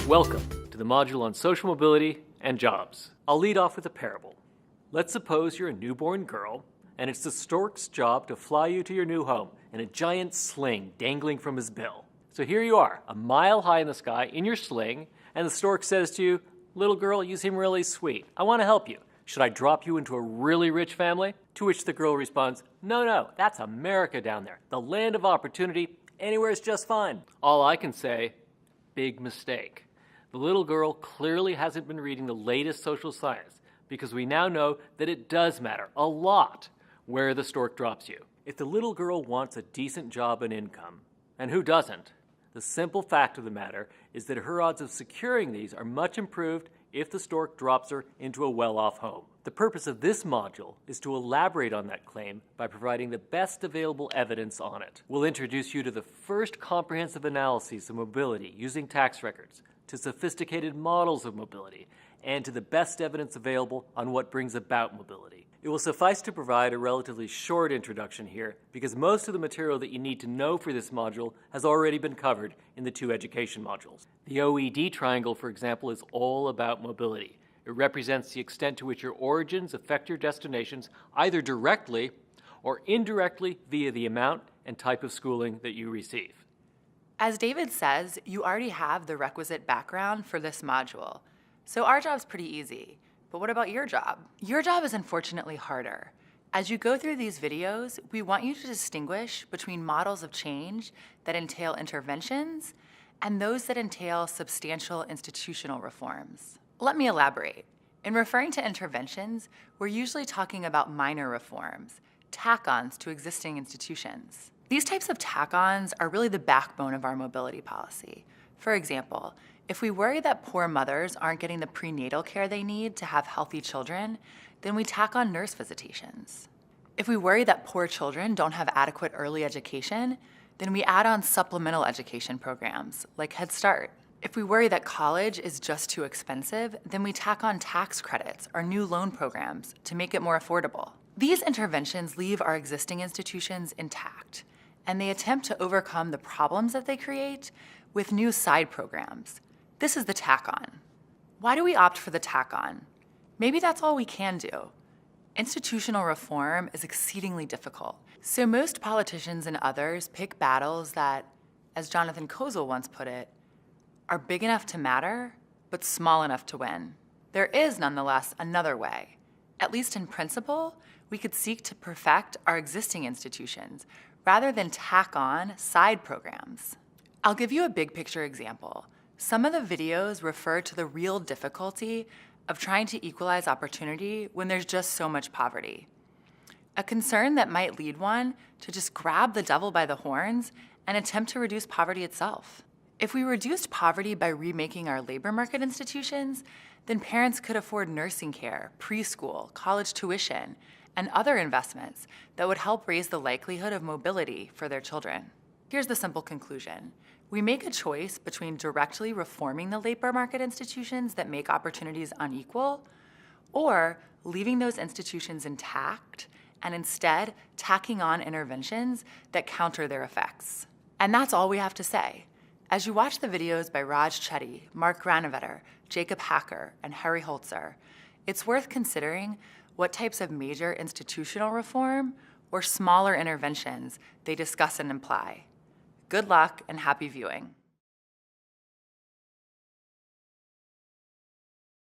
Welcome to the module on social mobility and jobs. I'll lead off with a parable. Let's suppose you're a newborn girl, and it's the stork's job to fly you to your new home in a giant sling dangling from his bill. So here you are, a mile high in the sky, in your sling, and the stork says to you, "Little girl, you seem really sweet. I want to help you. Should I drop you into a really rich family?" To which the girl responds, No, that's America down there. The land of opportunity. Anywhere is just fine." All I can say, big mistake. The little girl clearly hasn't been reading the latest social science, because we now know that it does matter a lot where the stork drops you. If the little girl wants a decent job and income, and who doesn't, the simple fact of the matter is that her odds of securing these are much improved if the stork drops her into a well-off home. The purpose of this module is to elaborate on that claim by providing the best available evidence on it. We'll introduce you to the first comprehensive analyses of mobility using tax records, to sophisticated models of mobility, and to the best evidence available on what brings about mobility. It will suffice to provide a relatively short introduction here because most of the material that you need to know for this module has already been covered in the two education modules. The OED triangle, for example, is all about mobility. It represents the extent to which your origins affect your destinations either directly or indirectly via the amount and type of schooling that you receive. As David says, you already have the requisite background for this module. So our job's pretty easy. But what about your job? Your job is unfortunately harder. As you go through these videos, we want you to distinguish between models of change that entail interventions and those that entail substantial institutional reforms. Let me elaborate. In referring to interventions, we're usually talking about minor reforms, tack-ons to existing institutions. These types of tack-ons are really the backbone of our mobility policy. For example, if we worry that poor mothers aren't getting the prenatal care they need to have healthy children, then we tack on nurse visitations. If we worry that poor children don't have adequate early education, then we add on supplemental education programs like Head Start. If we worry that college is just too expensive, then we tack on tax credits or new loan programs to make it more affordable. These interventions leave our existing institutions intact, and they attempt to overcome the problems that they create with new side programs. This is the tack-on. Why do we opt for the tack-on? Maybe that's all we can do. Institutional reform is exceedingly difficult, so most politicians and others pick battles that, as Jonathan Kozol once put it, are big enough to matter, but small enough to win. There is nonetheless another way. At least in principle, we could seek to perfect our existing institutions rather than tack on side programs. I'll give you a big picture example. Some of the videos refer to the real difficulty of trying to equalize opportunity when there's just so much poverty. A concern that might lead one to just grab the devil by the horns and attempt to reduce poverty itself. If we reduced poverty by remaking our labor market institutions, then parents could afford nursing care, preschool, college tuition, and other investments that would help raise the likelihood of mobility for their children. Here's the simple conclusion. We make a choice between directly reforming the labor market institutions that make opportunities unequal, or leaving those institutions intact and instead tacking on interventions that counter their effects. And that's all we have to say. As you watch the videos by Raj Chetty, Mark Granovetter, Jacob Hacker, and Harry Holzer, it's worth considering what types of major institutional reform or smaller interventions they discuss and imply. Good luck and happy viewing.